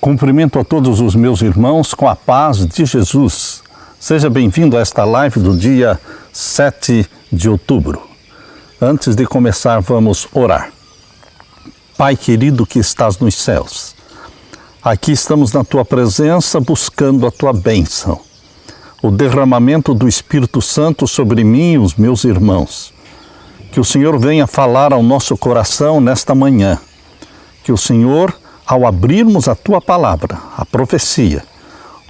Cumprimento a todos os meus irmãos com a paz de Jesus. Seja bem-vindo a esta live do dia 7 de outubro. Antes de começar, vamos orar. Pai querido que estás nos céus, aqui estamos na Tua presença buscando a Tua bênção, o derramamento do Espírito Santo sobre mim e os meus irmãos. Que o Senhor venha falar ao nosso coração nesta manhã. Que o Senhor, ao abrirmos a Tua palavra, a profecia,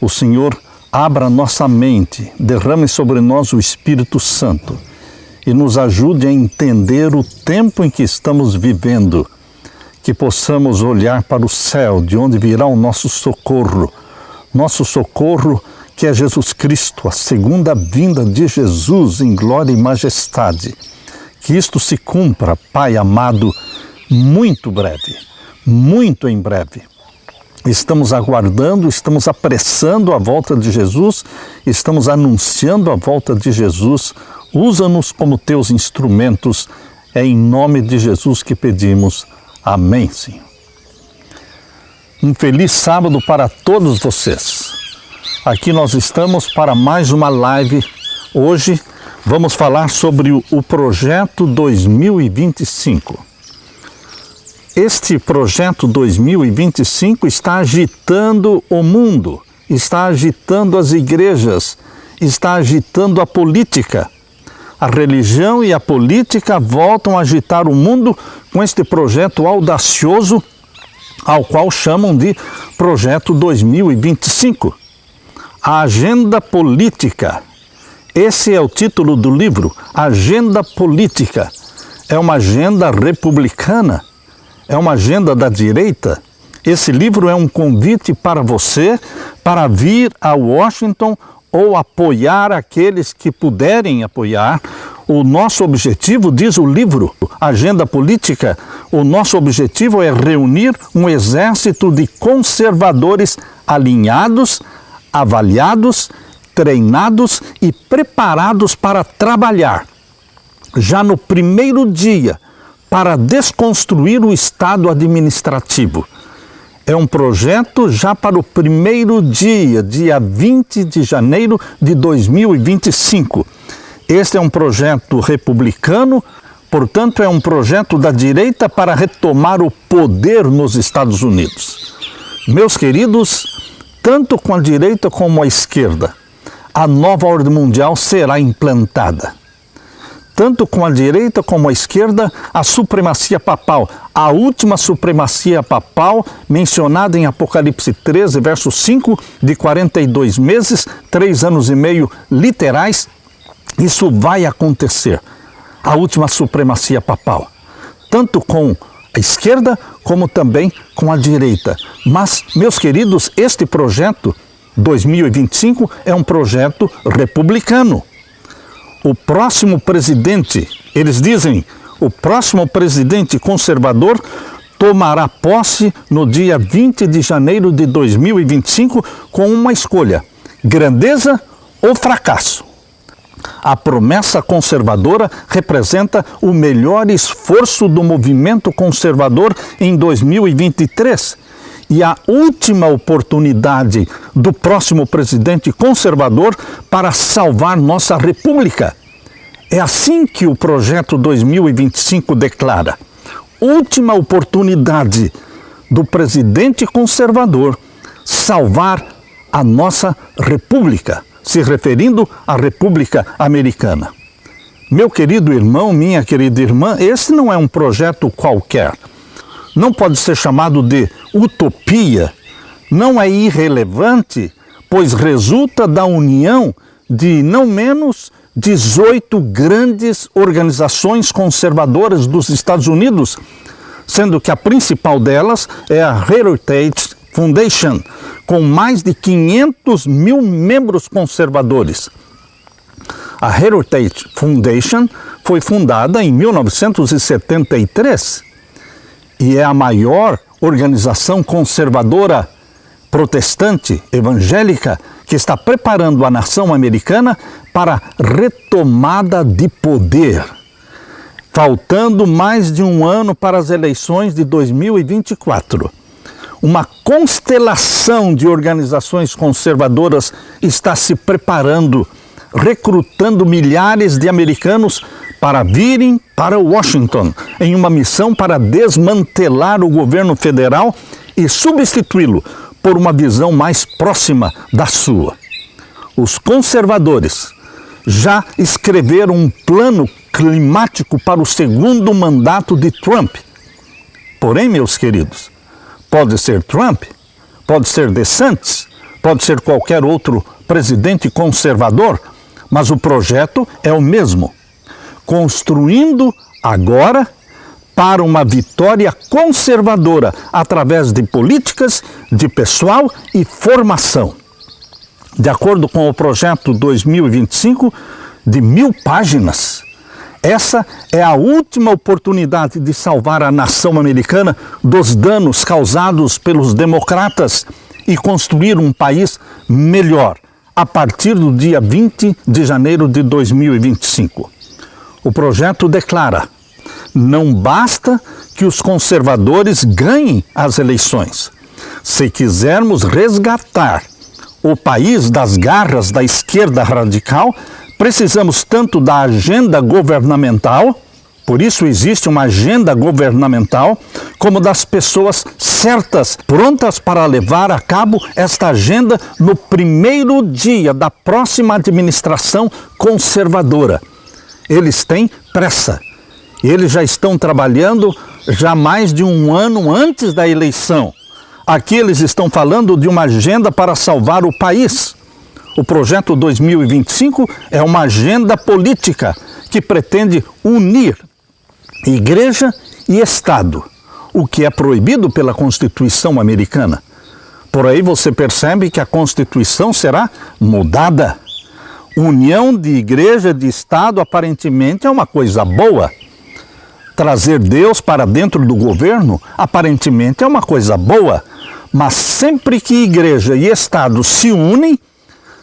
o Senhor abra nossa mente, derrame sobre nós o Espírito Santo e nos ajude a entender o tempo em que estamos vivendo, que possamos olhar para o céu, de onde virá o nosso socorro que é Jesus Cristo, a segunda vinda de Jesus em glória e majestade. Que isto se cumpra, Pai amado, muito breve, muito em breve. Estamos aguardando, estamos apressando a volta de Jesus, estamos anunciando a volta de Jesus. Usa-nos como teus instrumentos, é em nome de Jesus que pedimos. Amém, Senhor. Um feliz sábado para todos vocês. Aqui nós estamos para mais uma live. Hoje vamos falar sobre o Projeto 2025. Este Projeto 2025 está agitando o mundo, está agitando as igrejas, está agitando a política. A religião e a política voltam a agitar o mundo com este projeto audacioso, ao qual chamam de Projeto 2025. A agenda política. Esse é o título do livro, Agenda Política. É uma agenda republicana, é uma agenda da direita. Esse livro é um convite para você para vir a Washington ou apoiar aqueles que puderem apoiar. O nosso objetivo, diz o livro, Agenda Política, o nosso objetivo é reunir um exército de conservadores alinhados, avaliados, treinados e preparados para trabalhar, já no primeiro dia, para desconstruir o Estado administrativo. É um projeto já para o primeiro dia, dia 20 de janeiro de 2025. Este é um projeto republicano, portanto é um projeto da direita para retomar o poder nos Estados Unidos. Meus queridos, tanto com a direita como a esquerda, a nova ordem mundial será implantada. Tanto com a direita como a esquerda, a supremacia papal, a última supremacia papal mencionada em Apocalipse 13, verso 5, de 42 meses, 3 anos e meio literais, isso vai acontecer. A última supremacia papal, tanto com a esquerda como também com a direita. Mas, meus queridos, este projeto 2025 é um projeto republicano. O próximo presidente, eles dizem, o próximo presidente conservador tomará posse no dia 20 de janeiro de 2025 com uma escolha: grandeza ou fracasso. A promessa conservadora representa o melhor esforço do movimento conservador em 2023 e a última oportunidade do próximo presidente conservador para salvar nossa república. É assim que o Projeto 2025 declara: última oportunidade do presidente conservador salvar a nossa república, se referindo à República Americana. Meu querido irmão, minha querida irmã, esse não é um projeto qualquer. Não pode ser chamado de utopia, não é irrelevante, pois resulta da união de não menos 18 grandes organizações conservadoras dos Estados Unidos, sendo que a principal delas é a Heritage Foundation, com mais de 500 mil membros conservadores. A Heritage Foundation foi fundada em 1973 e é a maior organização conservadora protestante evangélica que está preparando a nação americana para retomada de poder. Faltando mais de um ano para as eleições de 2024. uma constelação de organizações conservadoras está se preparando, recrutando milhares de americanos para virem para Washington em uma missão para desmantelar o governo federal e substituí-lo por uma visão mais próxima da sua. Os conservadores já escreveram um plano climático para o segundo mandato de Trump. Porém, meus queridos, pode ser Trump, pode ser DeSantis, pode ser qualquer outro presidente conservador, mas o projeto é o mesmo. Construindo agora para uma vitória conservadora através de políticas, de pessoal e formação. De acordo com o projeto 2025, de 1000 páginas, essa é a última oportunidade de salvar a nação americana dos danos causados pelos democratas e construir um país melhor a partir do dia 20 de janeiro de 2025. O projeto declara: não basta que os conservadores ganhem as eleições. Se quisermos resgatar o país das garras da esquerda radical, precisamos tanto da agenda governamental, por isso existe uma agenda governamental, como das pessoas certas, prontas para levar a cabo esta agenda no primeiro dia da próxima administração conservadora. Eles têm pressa. Eles já estão trabalhando já mais de um ano antes da eleição. Aqui eles estão falando de uma agenda para salvar o país. O projeto 2025 é uma agenda política que pretende unir igreja e Estado, o que é proibido pela Constituição americana. Por aí você percebe que a Constituição será mudada. União de igreja e de Estado aparentemente é uma coisa boa. Trazer Deus para dentro do governo aparentemente é uma coisa boa. Mas sempre que igreja e Estado se unem,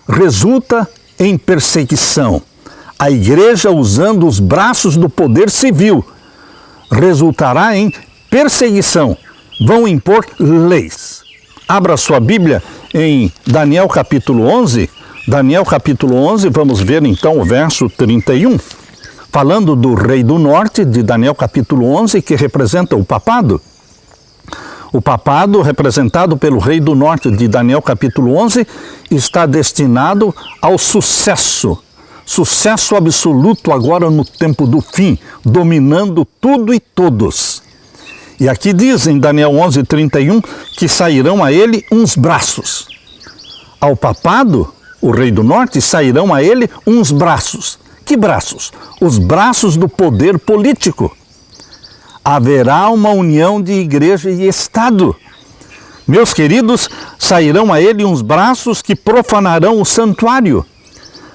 resulta em perseguição. A igreja, usando os braços do poder civil, resultará em perseguição. Vão impor leis. Abra sua Bíblia em Daniel capítulo 11. Daniel capítulo 11, vamos ver então o verso 31. Falando do rei do norte, de Daniel capítulo 11, que representa o papado. O papado, representado pelo rei do norte de Daniel capítulo 11, está destinado ao sucesso. Sucesso absoluto agora no tempo do fim, dominando tudo e todos. E aqui diz em Daniel 11:31 que sairão a ele uns braços. Ao papado, o rei do norte, sairão a ele uns braços. Que braços? Os braços do poder político. Haverá uma união de igreja e Estado. Meus queridos, sairão a ele uns braços que profanarão o santuário.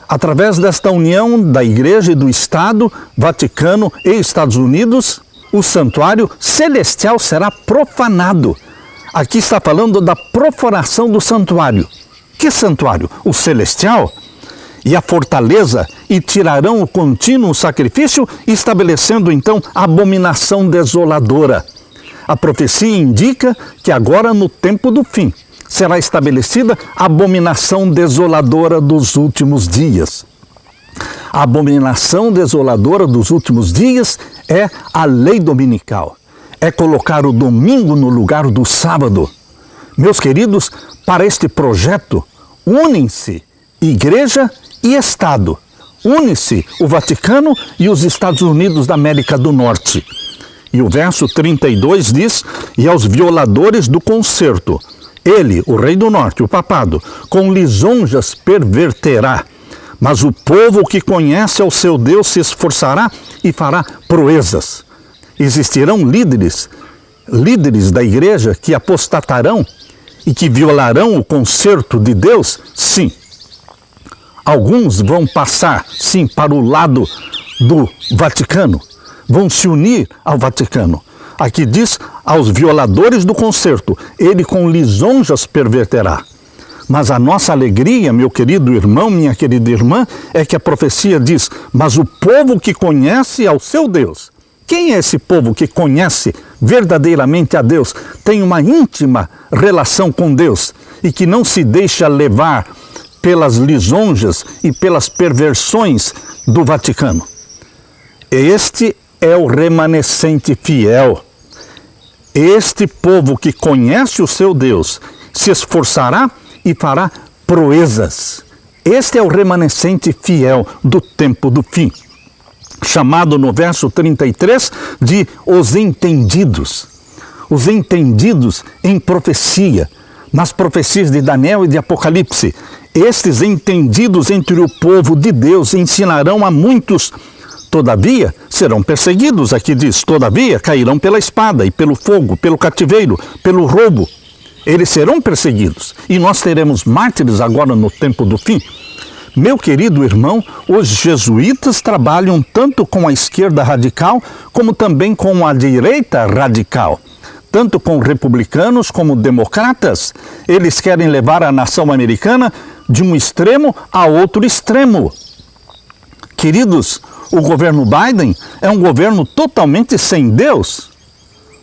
Através desta união da igreja e do Estado, Vaticano e Estados Unidos, o santuário celestial será profanado. Aqui está falando da profanação do santuário. Que santuário? O celestial? E a fortaleza, e tirarão o contínuo sacrifício, estabelecendo então abominação desoladora. A profecia indica que agora, no tempo do fim, será estabelecida a abominação desoladora dos últimos dias. A abominação desoladora dos últimos dias é a lei dominical. É colocar o domingo no lugar do sábado. Meus queridos, para este projeto, unem-se igreja e Estado. Une-se o Vaticano e os Estados Unidos da América do Norte. E o verso 32 diz: e aos violadores do concerto, ele, o rei do norte, o papado, com lisonjas perverterá. Mas o povo que conhece ao seu Deus se esforçará e fará proezas. Existirão líderes da igreja que apostatarão e que violarão o concerto de Deus? Sim. Alguns vão passar, sim, para o lado do Vaticano. Vão se unir ao Vaticano. Aqui diz, aos violadores do concerto, ele com lisonjas perverterá. Mas a nossa alegria, meu querido irmão, minha querida irmã, é que a profecia diz: mas o povo que conhece ao seu Deus, Quem é esse povo que conhece verdadeiramente a Deus, tem uma íntima relação com Deus e que não se deixa levar pelas lisonjas e pelas perversões do Vaticano? Este é o remanescente fiel. Este povo que conhece o seu Deus se esforçará e fará proezas. Este é o remanescente fiel do tempo do fim, chamado no verso 33 de os entendidos. Os entendidos em profecia, nas profecias de Daniel e de Apocalipse. Estes entendidos entre o povo de Deus ensinarão a muitos. Todavia, serão perseguidos, aqui diz, todavia cairão pela espada e pelo fogo, pelo cativeiro, pelo roubo. Eles serão perseguidos e nós teremos mártires agora no tempo do fim. Meu querido irmão, os jesuítas trabalham tanto com a esquerda radical como também com a direita radical. Tanto com republicanos como democratas. Eles querem levar a nação americana de um extremo a outro extremo. Queridos, o governo Biden é um governo totalmente sem Deus.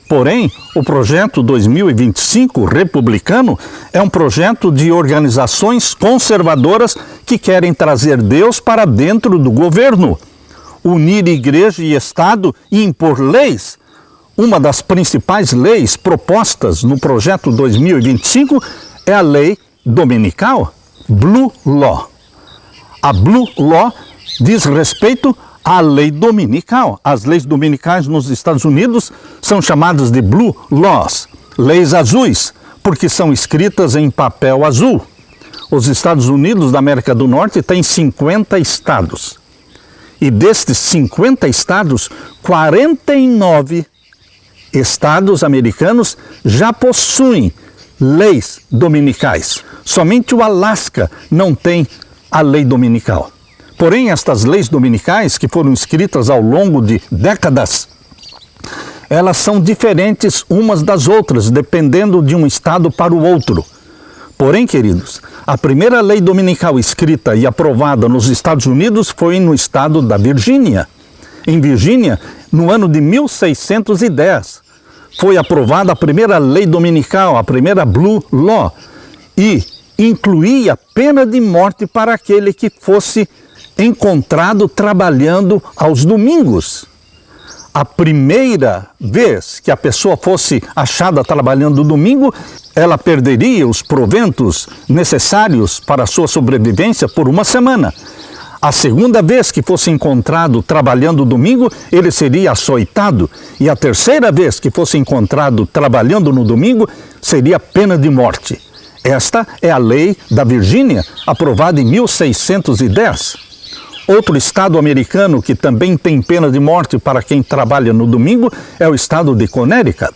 Porém, o projeto 2025 republicano é um projeto de organizações conservadoras que querem trazer Deus para dentro do governo, unir igreja e Estado e impor leis. Uma das principais leis propostas no projeto 2025 é a lei dominical, Blue Law. A Blue Law diz respeito à lei dominical. As leis dominicais nos Estados Unidos são chamadas de Blue Laws, leis azuis, porque são escritas em papel azul. Os Estados Unidos da América do Norte têm 50 estados. E destes 50 estados, 49 estados americanos já possuem leis dominicais. Somente o Alasca não tem a lei dominical. Porém, estas leis dominicais, que foram escritas ao longo de décadas, elas são diferentes umas das outras, dependendo de um estado para o outro. Porém, queridos, a primeira lei dominical escrita e aprovada nos Estados Unidos foi no estado da Virgínia. Em Virgínia, no ano de 1610, foi aprovada a primeira lei dominical, a primeira Blue Law, e incluía pena de morte para aquele que fosse encontrado trabalhando aos domingos. A primeira vez que a pessoa fosse achada trabalhando no domingo, ela perderia os proventos necessários para a sua sobrevivência por uma semana. A segunda vez que fosse encontrado trabalhando domingo, ele seria açoitado. E a terceira vez que fosse encontrado trabalhando no domingo, seria pena de morte. Esta é a lei da Virgínia, aprovada em 1610. Outro estado americano que também tem pena de morte para quem trabalha no domingo é o estado de Connecticut.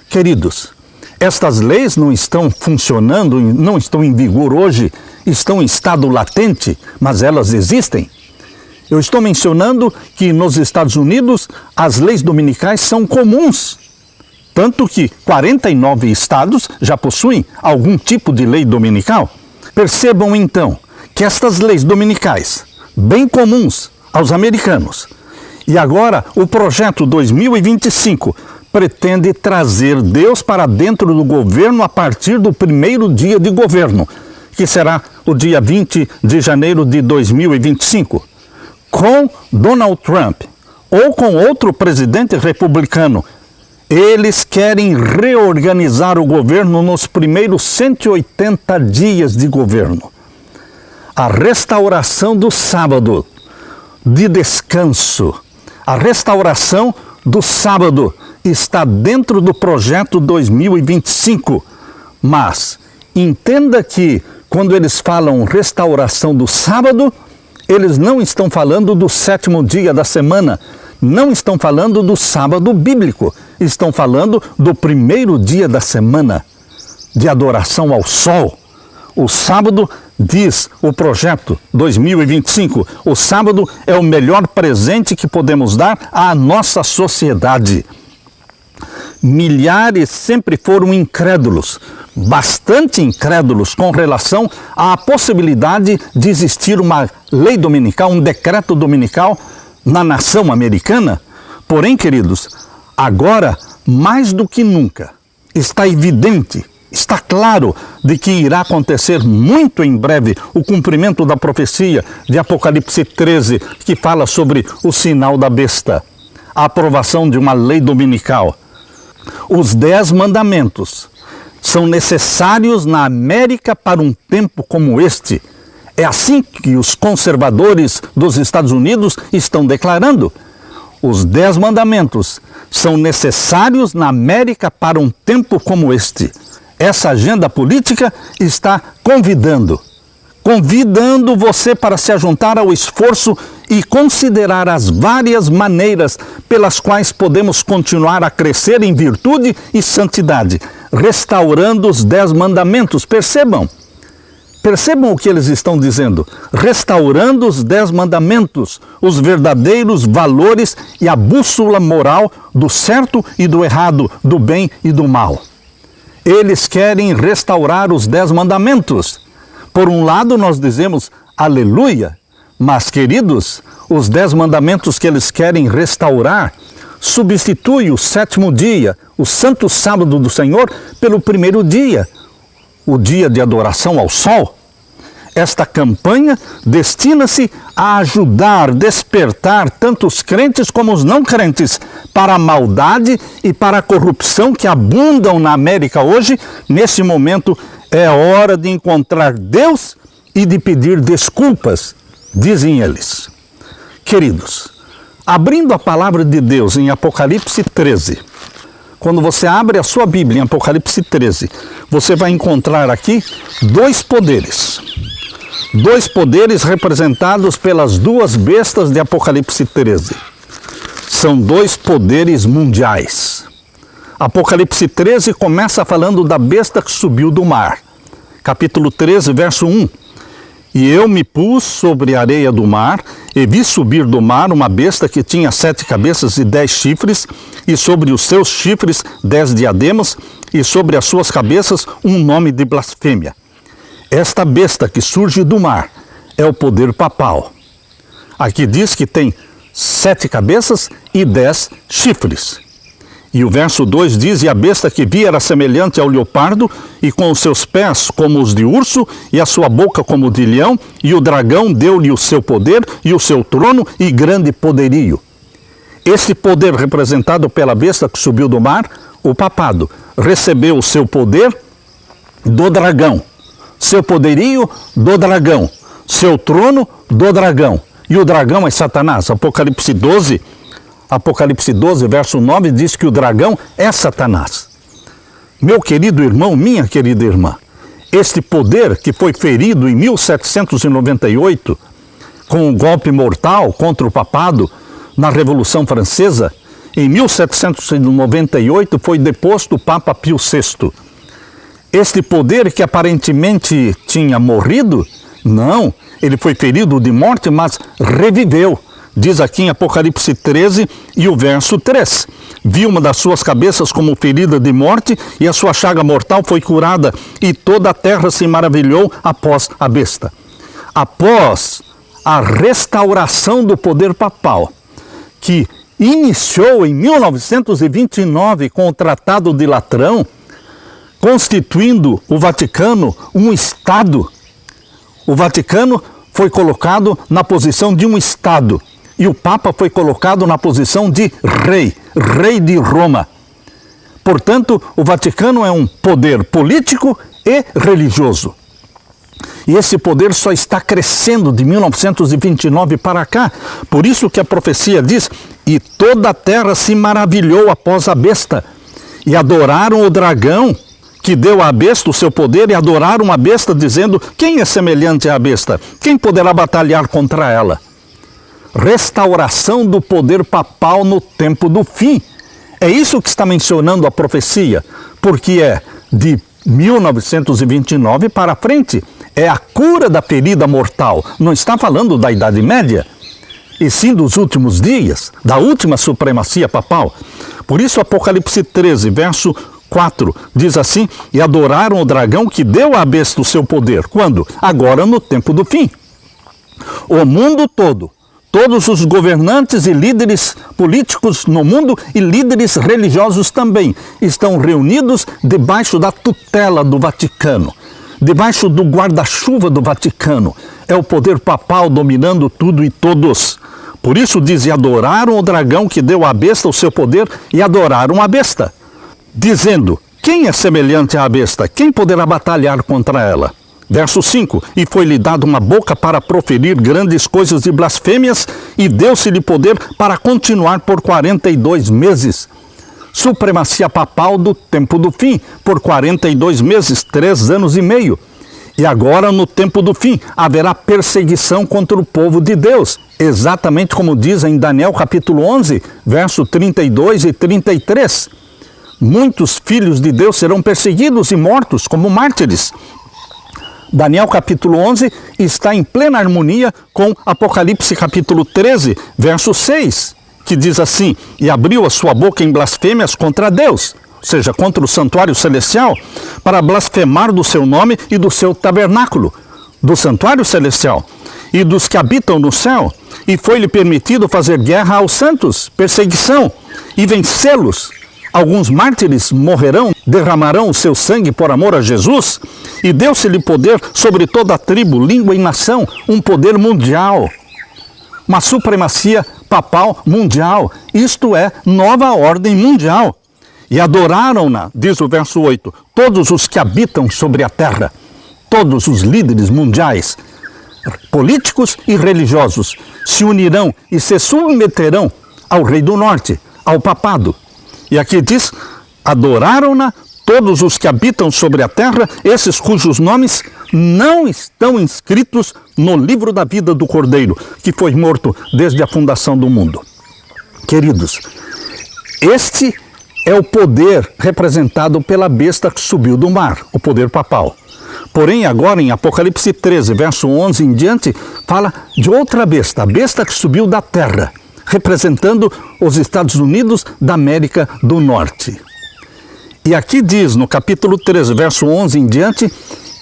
Queridos, estas leis não estão funcionando, não estão em vigor hoje, estão em estado latente, mas elas existem. Eu estou mencionando que nos Estados Unidos as leis dominicais são comuns, tanto que 49 estados já possuem algum tipo de lei dominical. Percebam então que estas leis dominicais, bem comuns aos americanos, e agora o projeto 2025 pretende trazer Deus para dentro do governo a partir do primeiro dia de governo, que será o dia 20 de janeiro de 2025. Com Donald Trump ou com outro presidente republicano, eles querem reorganizar o governo nos primeiros 180 dias de governo. A restauração do sábado de descanso, a restauração do sábado está dentro do projeto 2025. Mas entenda que quando eles falam restauração do sábado, eles não estão falando do sétimo dia da semana, não estão falando do sábado bíblico, estão falando do primeiro dia da semana, de adoração ao sol. O sábado, diz o projeto 2025, o sábado é o melhor presente que podemos dar à nossa sociedade. Milhares sempre foram incrédulos, bastante incrédulos com relação à possibilidade de existir uma lei dominical, um decreto dominical na nação americana, Porém, queridos, agora, mais do que nunca, está evidente, está claro de que irá acontecer muito em breve o cumprimento da profecia de Apocalipse 13, que fala sobre o sinal da besta, a aprovação de uma lei dominical. Os 10 mandamentos são necessários na América para um tempo como este. É assim que os conservadores dos Estados Unidos estão declarando. Os 10 mandamentos são necessários na América para um tempo como este. Essa agenda política está convidando você para se ajuntar ao esforço e considerar as várias maneiras pelas quais podemos continuar a crescer em virtude e santidade, restaurando os 10 mandamentos. Percebam o que eles estão dizendo. Restaurando os 10 mandamentos, os verdadeiros valores e a bússola moral do certo e do errado, do bem e do mal. Eles querem restaurar os 10 mandamentos. Por um lado, nós dizemos aleluia, mas, queridos, os 10 mandamentos que eles querem restaurar substitui o 7º dia, o santo sábado do Senhor, pelo primeiro dia, o dia de adoração ao sol. Esta campanha destina-se a ajudar, despertar tanto os crentes como os não crentes para a maldade e para a corrupção que abundam na América hoje. Nesse momento é hora de encontrar Deus e de pedir desculpas, dizem eles. Queridos, abrindo a palavra de Deus em Apocalipse 13, quando você abre a sua Bíblia em Apocalipse 13, você vai encontrar aqui 2 poderes. 2 poderes representados pelas 2 bestas de Apocalipse 13. São 2 poderes mundiais. Apocalipse 13 começa falando da besta que subiu do mar. Capítulo 13, verso 1. E eu me pus sobre a areia do mar, e vi subir do mar uma besta que tinha 7 cabeças e 10 chifres, e sobre os seus chifres 10 diademas, e sobre as suas cabeças um nome de blasfêmia. Esta besta que surge do mar é o poder papal. Aqui diz que tem 7 cabeças e 10 chifres. E o verso 2 diz, e a besta que vi era semelhante ao leopardo, e com os seus pés como os de urso, e a sua boca como de leão, e o dragão deu-lhe o seu poder, e o seu trono, e grande poderio. Esse poder representado pela besta que subiu do mar, o papado, recebeu o seu poder do dragão, seu poderio do dragão, seu trono do dragão. E o dragão é Satanás. Apocalipse 12, verso 9, diz que o dragão é Satanás. Meu querido irmão, minha querida irmã, este poder que foi ferido em 1798, com um golpe mortal contra o papado na Revolução Francesa, em 1798 foi deposto o Papa Pio VI. Este poder que aparentemente tinha morrido, não, ele foi ferido de morte, mas reviveu. Diz aqui em Apocalipse 13 e o verso 3. Vi uma das suas cabeças como ferida de morte, e a sua chaga mortal foi curada, e toda a terra se maravilhou após a besta. Após a restauração do poder papal, que iniciou em 1929 com o Tratado de Latrão, constituindo o Vaticano um Estado. O Vaticano foi colocado na posição de um Estado, e o Papa foi colocado na posição de rei de Roma. Portanto, o Vaticano é um poder político e religioso. E esse poder só está crescendo de 1929 para cá. Por isso que a profecia diz, e toda a terra se maravilhou após a besta, e adoraram o dragão, que deu à besta o seu poder, e adoraram a besta, dizendo, quem é semelhante à besta? Quem poderá batalhar contra ela? Restauração do poder papal no tempo do fim. É isso que está mencionando a profecia, porque é de 1929 para frente. É a cura da ferida mortal. Não está falando da Idade Média, e sim dos últimos dias, da última supremacia papal. Por isso, Apocalipse 13, verso 4, diz assim, e adoraram o dragão que deu à besta o seu poder. Quando? Agora no tempo do fim. O mundo todo, Todos os governantes e líderes políticos no mundo e líderes religiosos também estão reunidos debaixo da tutela do Vaticano, debaixo do guarda-chuva do Vaticano. É o poder papal dominando tudo e todos. Por isso diz, e adoraram o dragão que deu à besta o seu poder, e adoraram a besta, dizendo, quem é semelhante à besta? Quem poderá batalhar contra ela? Verso 5, e foi-lhe dado uma boca para proferir grandes coisas e blasfêmias, e deu-se-lhe poder para continuar por 42 meses. Supremacia papal do tempo do fim, por 42 meses, 3 anos e meio. E agora, no tempo do fim, haverá perseguição contra o povo de Deus, exatamente como diz em Daniel capítulo 11, verso 32 e 33. Muitos filhos de Deus serão perseguidos e mortos como mártires. Daniel capítulo 11 está em plena harmonia com Apocalipse capítulo 13, verso 6, que diz assim, e abriu a sua boca em blasfêmias contra Deus, ou seja, contra o santuário celestial, para blasfemar do seu nome e do seu tabernáculo, do santuário celestial, e dos que habitam no céu, e foi-lhe permitido fazer guerra aos santos, perseguição, e vencê-los. Alguns mártires morrerão, derramarão o seu sangue por amor a Jesus, e deu-se-lhe poder sobre toda a tribo, língua e nação, um poder mundial, uma supremacia papal mundial, isto é, nova ordem mundial. E adoraram-na, diz o verso 8, todos os que habitam sobre a terra, todos os líderes mundiais, políticos e religiosos, se unirão e se submeterão ao Rei do Norte, ao papado. E aqui diz, adoraram-na todos os que habitam sobre a terra, esses cujos nomes não estão inscritos no livro da vida do Cordeiro, que foi morto desde a fundação do mundo. Queridos, este é o poder representado pela besta que subiu do mar, o poder papal. Porém, agora em Apocalipse 13, verso 11 em diante, fala de outra besta, a besta que subiu da terra, representando os Estados Unidos da América do Norte. E aqui diz, no capítulo 13, verso 11 em diante,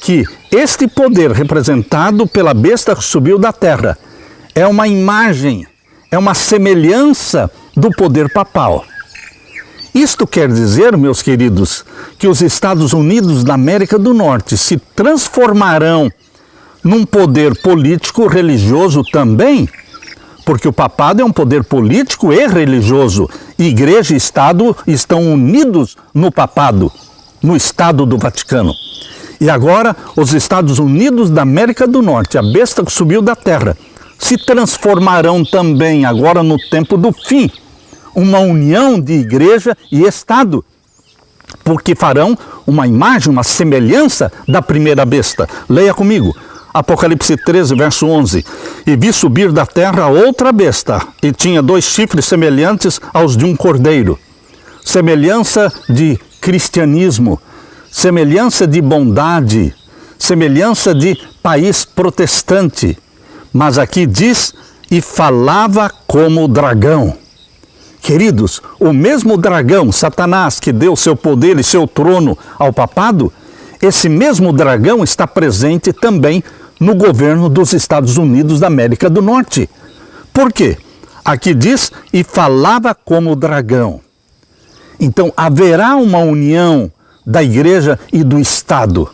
que este poder representado pela besta que subiu da terra é uma imagem, é uma semelhança do poder papal. Isto quer dizer, meus queridos, que os Estados Unidos da América do Norte se transformarão num poder político religioso também, porque o papado é um poder político e religioso. Igreja e Estado estão unidos no papado, no Estado do Vaticano. E agora, os Estados Unidos da América do Norte, a besta que subiu da terra, se transformarão também, agora no tempo do fim, uma união de igreja e Estado, porque farão uma imagem, uma semelhança da primeira besta. Leia comigo. Apocalipse 13, verso 11. E vi subir da terra outra besta, e tinha 2 chifres semelhantes aos de um cordeiro. Semelhança de cristianismo, semelhança de bondade, semelhança de país protestante. Mas aqui diz, e falava como dragão. Queridos, o mesmo dragão, Satanás, que deu seu poder e seu trono ao papado, esse mesmo dragão está presente também no governo dos Estados Unidos da América do Norte. Por quê? Aqui diz, e falava como dragão. Então, haverá uma união da igreja e do Estado.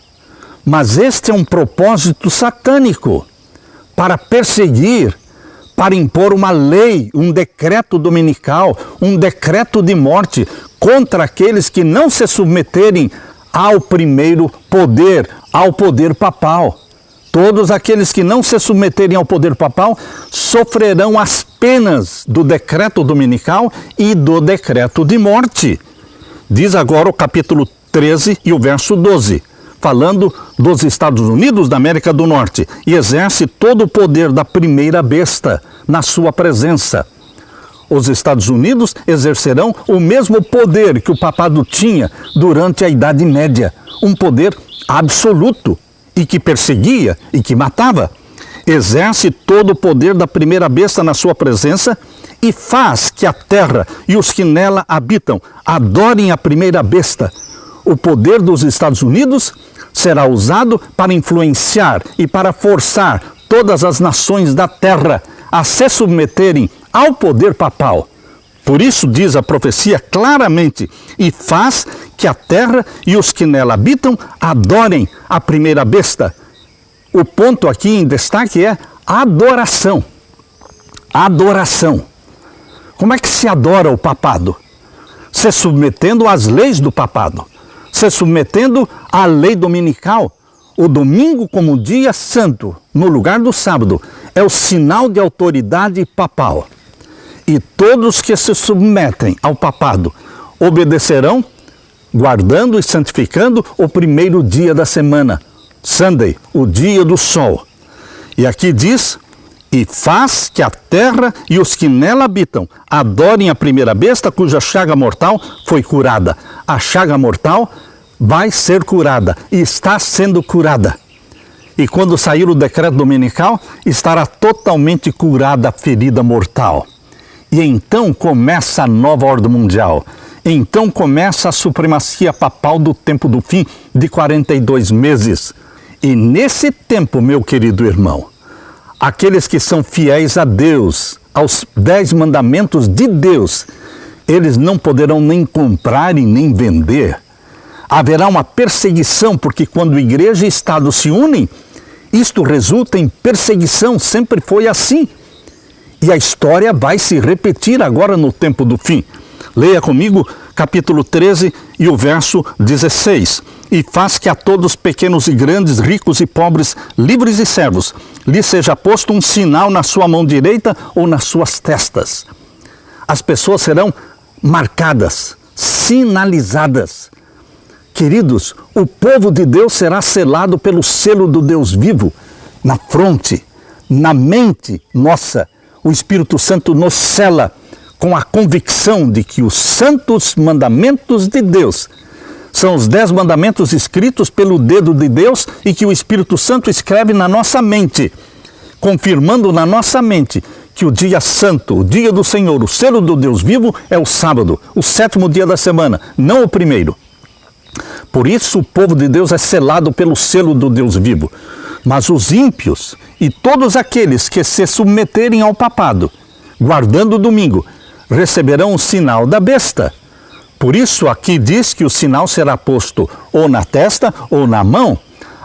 Mas este é um propósito satânico, para perseguir, para impor uma lei, um decreto dominical, um decreto de morte contra aqueles que não se submeterem ao primeiro poder, ao poder papal. Todos aqueles que não se submeterem ao poder papal sofrerão as penas do decreto dominical e do decreto de morte. Diz agora o capítulo 13 e o verso 12, falando dos Estados Unidos da América do Norte, e exerce todo o poder da primeira besta na sua presença. Os Estados Unidos exercerão o mesmo poder que o papado tinha durante a Idade Média, um poder absoluto, e que perseguia e que matava. Exerce todo o poder da primeira besta na sua presença e faz que a terra e os que nela habitam adorem a primeira besta. O poder dos Estados Unidos será usado para influenciar e para forçar todas as nações da terra a se submeterem ao poder papal. Por isso diz a profecia claramente, e faz que a terra e os que nela habitam adorem a primeira besta. O ponto aqui em destaque é adoração. Adoração. Como é que se adora o papado? Se submetendo às leis do papado, se submetendo à lei dominical. O domingo como dia santo, no lugar do sábado, é o sinal de autoridade papal. E todos que se submetem ao papado obedecerão, guardando e santificando o primeiro dia da semana, Sunday, o dia do sol. E aqui diz, e faz que a terra e os que nela habitam adorem a primeira besta cuja chaga mortal foi curada. A chaga mortal vai ser curada e está sendo curada. E quando sair o decreto dominical, estará totalmente curada a ferida mortal. E então começa a nova ordem mundial. Então começa a supremacia papal do tempo do fim de 42 meses. E nesse tempo, meu querido irmão, aqueles que são fiéis a Deus, aos 10 mandamentos de Deus, eles não poderão nem comprar e nem vender. Haverá uma perseguição, porque quando igreja e Estado se unem, isto resulta em perseguição, sempre foi assim. E a história vai se repetir agora no tempo do fim. Leia comigo capítulo 13 e o verso 16. E faz que a todos pequenos e grandes, ricos e pobres, livres e servos, lhe seja posto um sinal na sua mão direita ou nas suas testas. As pessoas serão marcadas, sinalizadas. Queridos, o povo de Deus será selado pelo selo do Deus vivo na fronte, na mente nossa. O Espírito Santo nos sela com a convicção de que os santos mandamentos de Deus são os 10 mandamentos escritos pelo dedo de Deus e que o Espírito Santo escreve na nossa mente, confirmando na nossa mente que o dia santo, o dia do Senhor, o selo do Deus vivo é o sábado, o 7º dia da semana, não o primeiro. Por isso o povo de Deus é selado pelo selo do Deus vivo. Mas os ímpios e todos aqueles que se submeterem ao papado, guardando o domingo, receberão o sinal da besta. Por isso aqui diz que o sinal será posto ou na testa ou na mão.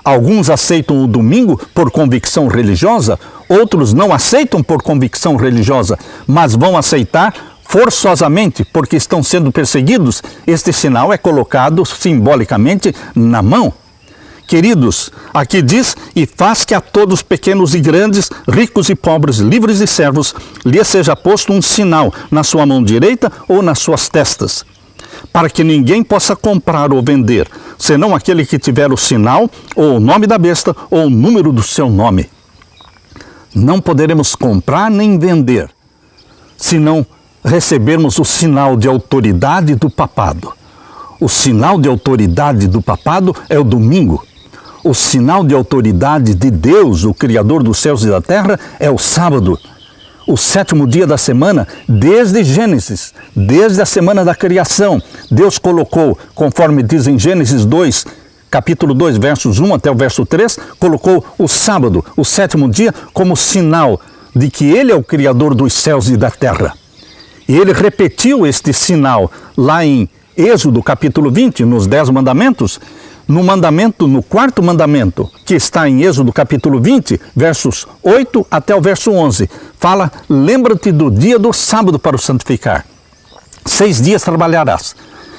Alguns aceitam o domingo por convicção religiosa, outros não aceitam por convicção religiosa, mas vão aceitar forçosamente porque estão sendo perseguidos. Este sinal é colocado simbolicamente na mão. Queridos, aqui diz, e faz que a todos pequenos e grandes, ricos e pobres, livres e servos, lhe seja posto um sinal na sua mão direita ou nas suas testas, para que ninguém possa comprar ou vender, senão aquele que tiver o sinal, ou o nome da besta, ou o número do seu nome. Não poderemos comprar nem vender, se não recebermos o sinal de autoridade do papado. O sinal de autoridade do papado é o domingo. O sinal de autoridade de Deus, o Criador dos céus e da terra, é o sábado, o 7º dia da semana, desde Gênesis, desde a semana da criação. Deus colocou, conforme diz em Gênesis 2, capítulo 2, versos 1 até o verso 3, colocou o sábado, o 7º dia, como sinal de que Ele é o Criador dos céus e da terra. E Ele repetiu este sinal lá em Êxodo capítulo 20, nos 10 mandamentos, no 4º mandamento, que está em Êxodo capítulo 20, versos 8 até o verso 11, fala, lembra-te do dia do sábado para o santificar. 6 dias trabalharás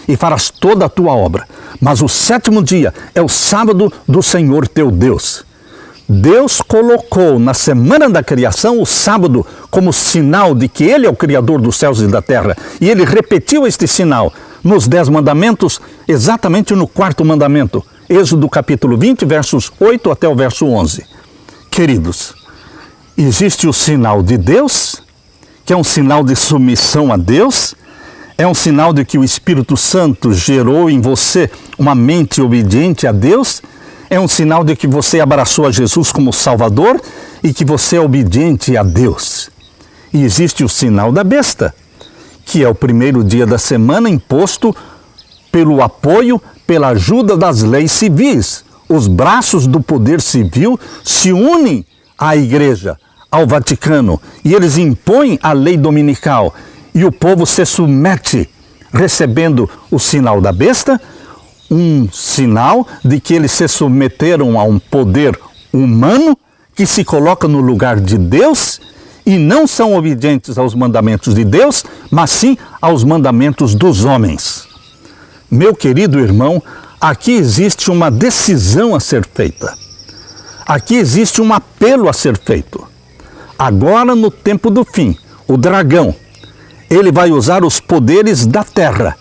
e farás toda a tua obra, mas o 7º dia é o sábado do Senhor teu Deus. Deus colocou na semana da criação o sábado como sinal de que Ele é o Criador dos céus e da terra. E Ele repetiu este sinal nos 10 mandamentos, exatamente no 4º mandamento. Êxodo capítulo 20, versos 8 até o verso 11. Queridos, existe o sinal de Deus, que é um sinal de submissão a Deus, é um sinal de que o Espírito Santo gerou em você uma mente obediente a Deus, é um sinal de que você abraçou a Jesus como Salvador e que você é obediente a Deus. E existe o sinal da besta, que é o primeiro dia da semana imposto pelo apoio, pela ajuda das leis civis. Os braços do poder civil se unem à igreja, ao Vaticano e eles impõem a lei dominical e o povo se submete, recebendo o sinal da besta, um sinal de que eles se submeteram a um poder humano que se coloca no lugar de Deus e não são obedientes aos mandamentos de Deus, mas sim aos mandamentos dos homens. Meu querido irmão, aqui existe uma decisão a ser feita. Aqui existe um apelo a ser feito. Agora, no tempo do fim, o dragão, ele vai usar os poderes da terra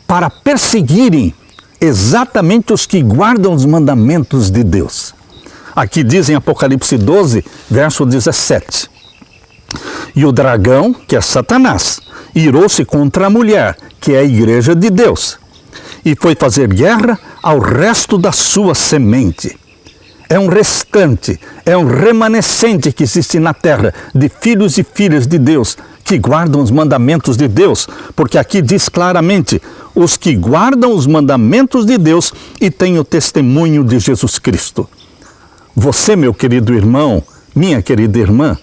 para perseguirem exatamente os que guardam os mandamentos de Deus. Aqui diz em Apocalipse 12, verso 17. E o dragão, que é Satanás, irou-se contra a mulher, que é a igreja de Deus, e foi fazer guerra ao resto da sua semente. É um restante, é um remanescente que existe na terra de filhos e filhas de Deus que guardam os mandamentos de Deus, porque aqui diz claramente, os que guardam os mandamentos de Deus e têm o testemunho de Jesus Cristo. Você, meu querido irmão, minha querida irmã,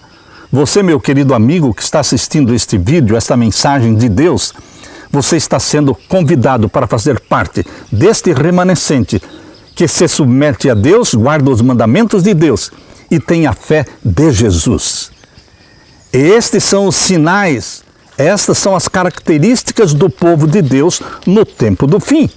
você, meu querido amigo que está assistindo este vídeo, esta mensagem de Deus, você está sendo convidado para fazer parte deste remanescente que se submete a Deus, guarda os mandamentos de Deus e tem a fé de Jesus. Estes são os sinais, estas são as características do povo de Deus no tempo do fim.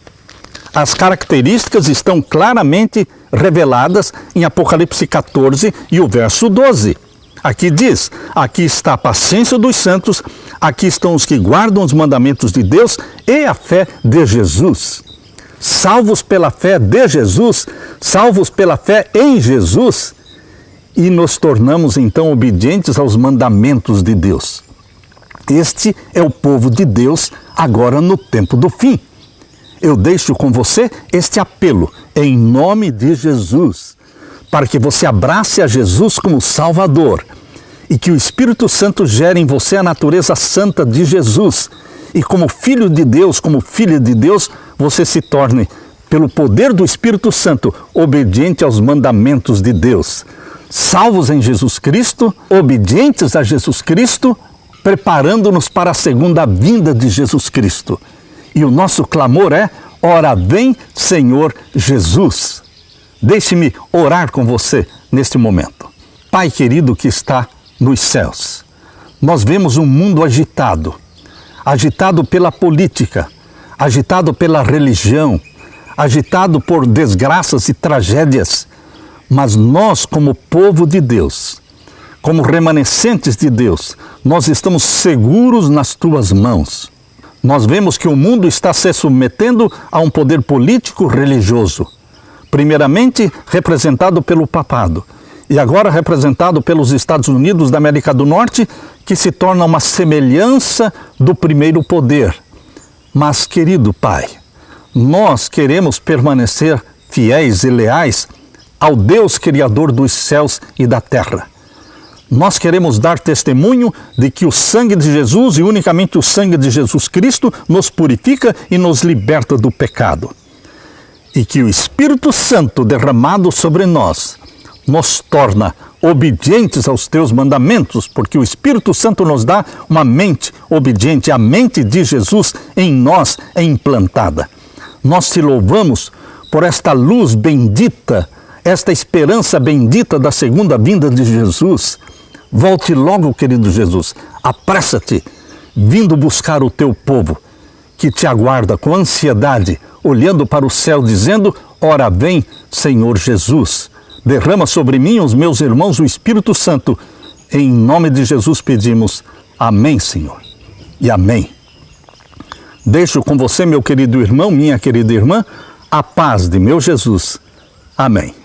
As características estão claramente reveladas em Apocalipse 14 e o verso 12. Aqui diz, aqui está a paciência dos santos, aqui estão os que guardam os mandamentos de Deus e a fé de Jesus. Salvos pela fé de Jesus, salvos pela fé em Jesus, e nos tornamos então obedientes aos mandamentos de Deus. Este é o povo de Deus agora no tempo do fim. Eu deixo com você este apelo em nome de Jesus, para que você abrace a Jesus como Salvador e que o Espírito Santo gere em você a natureza santa de Jesus e como filho de Deus, como filha de Deus, você se torne, pelo poder do Espírito Santo, obediente aos mandamentos de Deus. Salvos em Jesus Cristo, obedientes a Jesus Cristo, preparando-nos para a segunda vinda de Jesus Cristo. E o nosso clamor é, ora vem, Senhor Jesus. Deixe-me orar com você neste momento. Pai querido que está nos céus, nós vemos um mundo agitado, agitado pela política, agitado pela religião, agitado por desgraças e tragédias, mas nós, como povo de Deus, como remanescentes de Deus, nós estamos seguros nas tuas mãos. Nós vemos que o mundo está se submetendo a um poder político religioso, primeiramente representado pelo papado, e agora representado pelos Estados Unidos da América do Norte, que se torna uma semelhança do primeiro poder. Mas, querido Pai, nós queremos permanecer fiéis e leais ao Deus Criador dos céus e da terra. Nós queremos dar testemunho de que o sangue de Jesus e unicamente o sangue de Jesus Cristo nos purifica e nos liberta do pecado. E que o Espírito Santo derramado sobre nós nos torna obedientes aos teus mandamentos, porque o Espírito Santo nos dá uma mente obediente, a mente de Jesus em nós é implantada. Nós te louvamos por esta luz bendita, esta esperança bendita da segunda vinda de Jesus. Volte logo, querido Jesus, apressa-te, vindo buscar o teu povo, que te aguarda com ansiedade, olhando para o céu, dizendo, ora vem, Senhor Jesus. Derrama sobre mim, os meus irmãos, o Espírito Santo. Em nome de Jesus pedimos. Amém, Senhor. E amém. Deixo com você, meu querido irmão, minha querida irmã, a paz de meu Jesus. Amém.